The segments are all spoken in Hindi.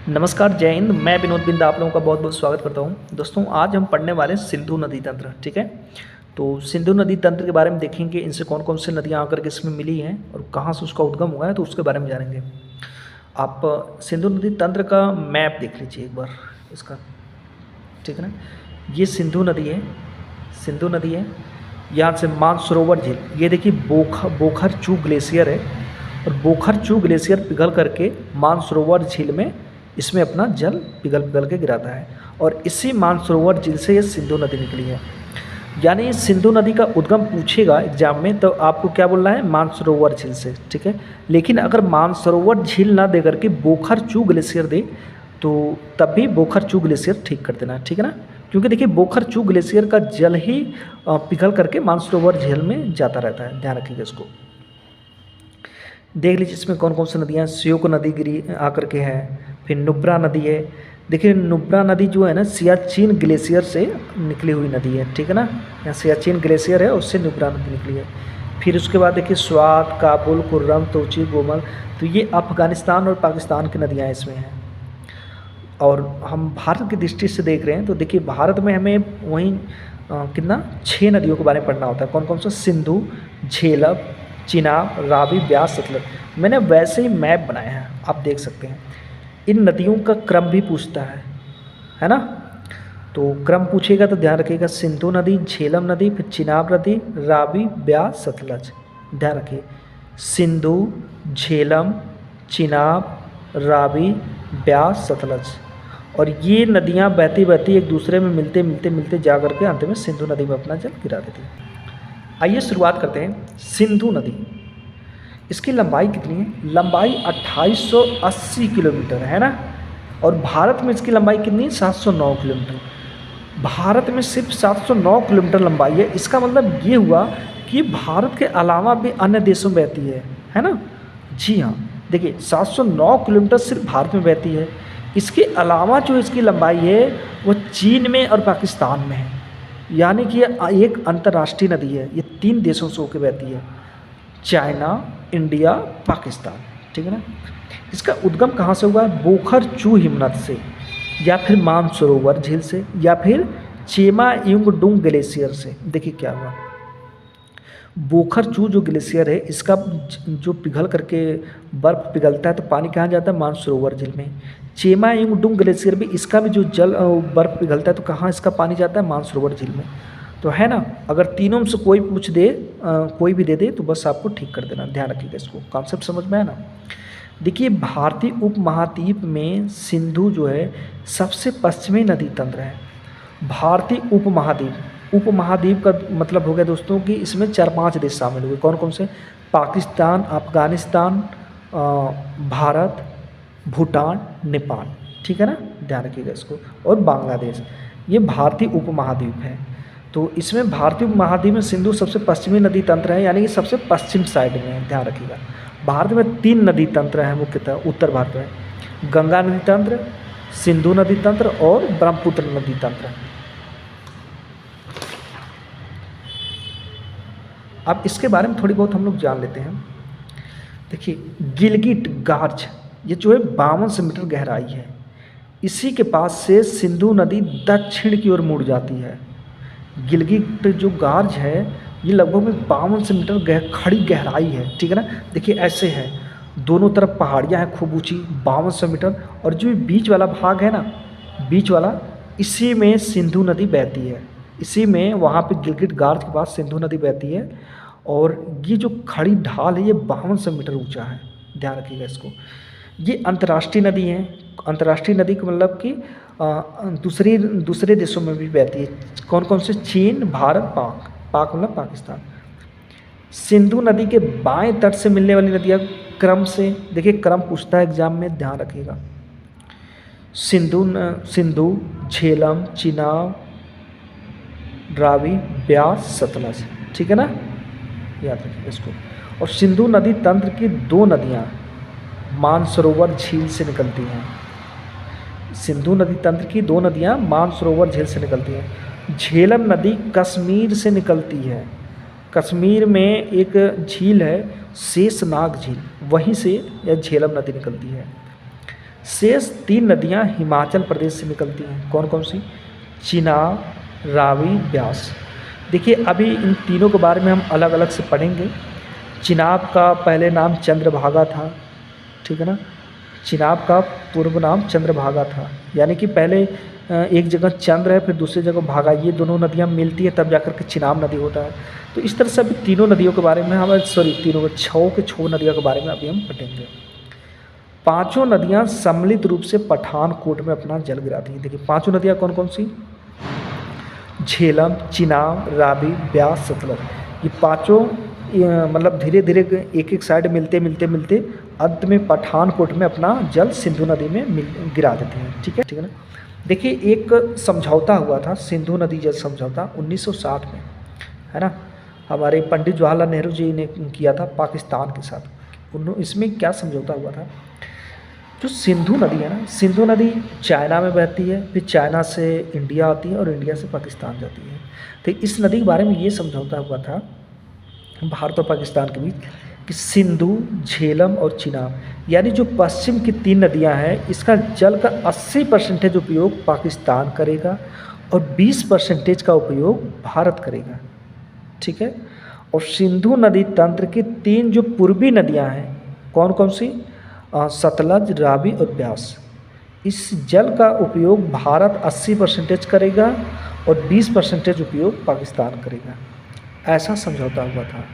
नमस्कार, जय हिंद। मैं विनोद बिंद आप लोगों का बहुत बहुत स्वागत करता हूं। दोस्तों, आज हम पढ़ने वाले हैं सिंधु नदी तंत्र। ठीक है, तो सिंधु नदी तंत्र के बारे में देखेंगे, इनसे कौन कौन से नदियां आकर के इसमें मिली हैं और कहाँ से उसका उद्गम हुआ है, तो उसके बारे में जानेंगे। आप सिंधु नदी तंत्र का मैप देख लीजिए एक बार इसका। ठीक है ना, ये सिंधु नदी है। सिंधु नदी है, यहाँ से मानसरोवर झील, ये देखिए बोखरचू ग्लेशियर है, और बोखरचू ग्लेशियर पिघल करके मानसरोवर झील में इसमें अपना जल पिघल पिघल के गिराता है, और इसी मानसरोवर झील से ये सिंधु नदी निकली है। यानी सिंधु नदी का उद्गम पूछेगा एग्जाम में, तो आपको क्या बोलना है? मानसरोवर झील से। ठीक है, लेकिन अगर मानसरोवर झील ना दे करके बोखरचू ग्लेशियर दे, तो तब भी बोखरचू ग्लेशियर ठीक कर देना। ठीक है ना, क्योंकि देखिए बोखरचू ग्लेशियर का जल ही पिघल करके मानसरोवर झील में जाता रहता है। ध्यान रखिएगा इसको। देख लीजिए इसमें कौन कौन सी नदियाँ। श्योक नदी गिरी आकर के है, फिर नुब्रा नदी है। देखिए नुब्रा नदी जो है ना, सियाचिन ग्लेशियर से निकली हुई नदी है। ठीक है ना, यहाँ सियाचिन ग्लेशियर है, उससे नुब्रा नदी निकली है। फिर उसके बाद देखिए स्वात, काबुल, कुर्रम, तोची, गोमल, तो ये अफगानिस्तान और पाकिस्तान की नदियाँ इसमें हैं। और हम भारत की दृष्टि से देख रहे हैं तो देखिए भारत में हमें वहीं कितना 6 नदियों के बारे में पढ़ना होता है। कौन कौन सा? सिंधु, झेलम, चिनाब, रावी, ब्यास, सतलज। मैंने वैसे ही मैप बनाया है, आप देख सकते हैं। इन नदियों का क्रम भी पूछता है ना। तो क्रम पूछेगा तो ध्यान रखिएगा, सिंधु नदी, झेलम नदी, फिर चिनाब नदी, रावी, ब्यास, सतलज। ध्यान रखिए, सिंधु, झेलम, चिनाब, रावी, ब्यास, सतलज। और ये नदियाँ बहती बहती एक दूसरे में मिलते मिलते मिलते जा करके अंत में सिंधु नदी में अपना जल गिरा देती है। आइए शुरुआत करते हैं। सिंधु नदी, इसकी लंबाई कितनी है? लंबाई 2880 किलोमीटर है ना, और भारत में इसकी लंबाई कितनी है? 709 किलोमीटर। भारत में सिर्फ 709 किलोमीटर लंबाई है। इसका मतलब ये हुआ कि भारत के अलावा भी अन्य देशों में बहती है ना। जी हाँ, देखिए 709 किलोमीटर सिर्फ भारत में बहती है। इसके अलावा जो इसकी लंबाई है वो चीन में और पाकिस्तान में है। यानी कि ये एक अंतर्राष्ट्रीय नदी है। ये 3 देशों से होकर बहती है, चाइना, इंडिया, पाकिस्तान। ठीक है ना। इसका उद्गम कहाँ से हुआ? बोखरचू हिमनद से, या फिर मानसरोवर झील से, या फिर चेमायुंगडुंग ग्लेशियर से। देखिए क्या हुआ, बोखरचू जो ग्लेशियर है, इसका जो पिघल करके बर्फ़ पिघलता है तो पानी कहाँ जाता है? मानसरोवर झील में। चेमायुंगडुंग ग्लेशियर भी, इसका भी जो जल बर्फ़ पिघलता है तो कहाँ इसका पानी जाता है? मानसरोवर झील में। तो है ना, अगर तीनों में से कोई पूछ दे, कोई भी दे दे, तो बस आपको ठीक कर देना। ध्यान रखिएगा इसको, कॉन्सेप्ट समझ में है ना। देखिए भारतीय उपमहाद्वीप में सिंधु जो है सबसे पश्चिमी नदी तंत्र है। भारतीय उपमहाद्वीप का मतलब हो गया दोस्तों कि इसमें 4-5 देश शामिल हुए। कौन कौन से? पाकिस्तान, अफगानिस्तान, भारत, भूटान, नेपाल। ठीक है ना, ध्यान रखिएगा इसको, और बांग्लादेश। ये भारतीय उपमहाद्वीप है। तो इसमें भारतीय उपमहाद्वीप में सिंधु सबसे पश्चिमी नदी तंत्र है, यानी कि सबसे पश्चिम साइड में है। ध्यान रखिएगा, भारत में 3 नदी तंत्र हैं मुख्यतः उत्तर भारत में: गंगा नदी तंत्र, सिंधु नदी तंत्र और ब्रह्मपुत्र नदी तंत्र। अब इसके बारे में थोड़ी बहुत हम लोग जान लेते हैं। देखिए गिलगिट गार्ज, ये जो है 5200 मीटर गहराई है। इसी के पास से सिंधु नदी दक्षिण की ओर मुड़ जाती है। गिलगिट जो गार्ज है ये लगभग में 5200 मीटर खड़ी गहराई है। ठीक है ना, देखिए ऐसे है, दोनों तरफ पहाड़ियाँ हैं खूब ऊंची, 5200 मीटर, और जो बीच वाला भाग है ना, बीच वाला, इसी में सिंधु नदी बहती है। इसी में वहाँ पे गिलगिट गार्ज के पास सिंधु नदी बहती है, और ये जो खड़ी ढाल है ये 5200 मीटर ऊंचा है। ध्यान रखिएगा इसको। ये अंतर्राष्ट्रीय नदी है। अंतर्राष्ट्रीय नदी का मतलब कि दूसरे देशों में भी बहती है। कौन कौन से? चीन, भारत, पाक मतलब पाकिस्तान। सिंधु नदी के बाएं तट से मिलने वाली नदियाँ क्रम से, देखिए क्रम पूछता है एग्जाम में, ध्यान रखिएगा। सिंधु, झेलम, चिनाब, रावी, ब्यास, सतलज। ठीक है ना, याद रखिएगा इसको। और सिंधु नदी तंत्र की 2 नदियाँ मानसरोवर झील से निकलती हैं। सिंधु नदी तंत्र की 2 नदियाँ मानसरोवर झील से निकलती हैं। झेलम नदी कश्मीर से निकलती है। कश्मीर में एक झील है शेषनाग झील, वहीं से यह झेलम नदी निकलती है। शेष 3 नदियाँ हिमाचल प्रदेश से निकलती हैं। कौन कौन सी? चिनाब, रावी, ब्यास। देखिए अभी इन तीनों के बारे में हम अलग अलग से पढ़ेंगे। चिनाब का पहले नाम चंद्रभागा था, ठीक है ना। चिनाब का पूर्व नाम चंद्रभागा था, यानी कि पहले एक जगह चंद्र है फिर दूसरी जगह भागा, ये दोनों नदियाँ मिलती हैं तब जाकर के चिनाब नदी होता है। तो इस तरह से अभी तीनों नदियों के बारे में हम तीनों छः नदियों के बारे में अभी हम पढ़ेंगे। पांचों नदियाँ सम्मिलित रूप से पठानकोट में अपना जल गिराती हैं। देखिए पांचों नदियाँ कौन कौन सी? झेलम, चिनाब, रावी, ब्यास, सतलज। ये पांचों मतलब धीरे धीरे एक एक साइड मिलते मिलते मिलते अंत में पठानकोट में अपना जल सिंधु नदी में गिरा देते हैं, ठीक है ना। देखिए एक समझौता हुआ था, सिंधु नदी जल समझौता 1960 में, है ना। हमारे पंडित जवाहरलाल नेहरू जी ने किया था पाकिस्तान के साथ। इसमें क्या समझौता हुआ था? जो सिंधु नदी है ना, सिंधु नदी चाइना में बहती है, फिर चाइना से इंडिया आती है और इंडिया से पाकिस्तान जाती है। तो इस नदी के बारे में ये समझौता हुआ था भारत और पाकिस्तान के बीच कि सिंधु, झेलम और चिनाब, यानी जो पश्चिम की 3 नदियां हैं, इसका जल का 80% उपयोग पाकिस्तान करेगा और 20% का उपयोग भारत करेगा, ठीक है। और सिंधु नदी तंत्र की 3 जो पूर्वी नदियां हैं, कौन कौन सी? सतलज, रावी और ब्यास। इस जल का उपयोग भारत 80% करेगा और 20% उपयोग पाकिस्तान करेगा, ऐसा समझौता हुआ था।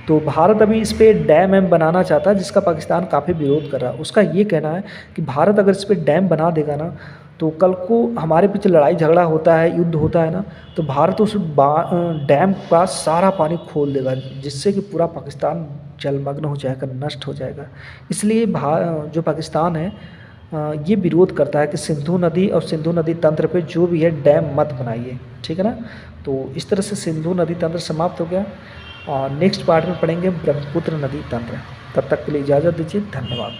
तो भारत अभी इस पर डैम बनाना चाहता है, जिसका पाकिस्तान काफ़ी विरोध कर रहा है। उसका ये कहना है कि भारत अगर इस पर डैम बना देगा ना, तो कल को हमारे पीछे लड़ाई झगड़ा होता है, युद्ध होता है ना, तो भारत उस डैम का सारा पानी खोल देगा, जिससे कि पूरा पाकिस्तान जलमग्न हो जाएगा, नष्ट हो जाएगा। इसलिए जो पाकिस्तान है ये विरोध करता है कि सिंधु नदी और सिंधु नदी तंत्र पे जो भी है डैम मत बनाइए, ठीक है ना। तो इस तरह से सिंधु नदी तंत्र समाप्त हो गया और नेक्स्ट पार्ट में पढ़ेंगे ब्रह्मपुत्र नदी तंत्र। तब तक के लिए इजाज़त दीजिए, धन्यवाद।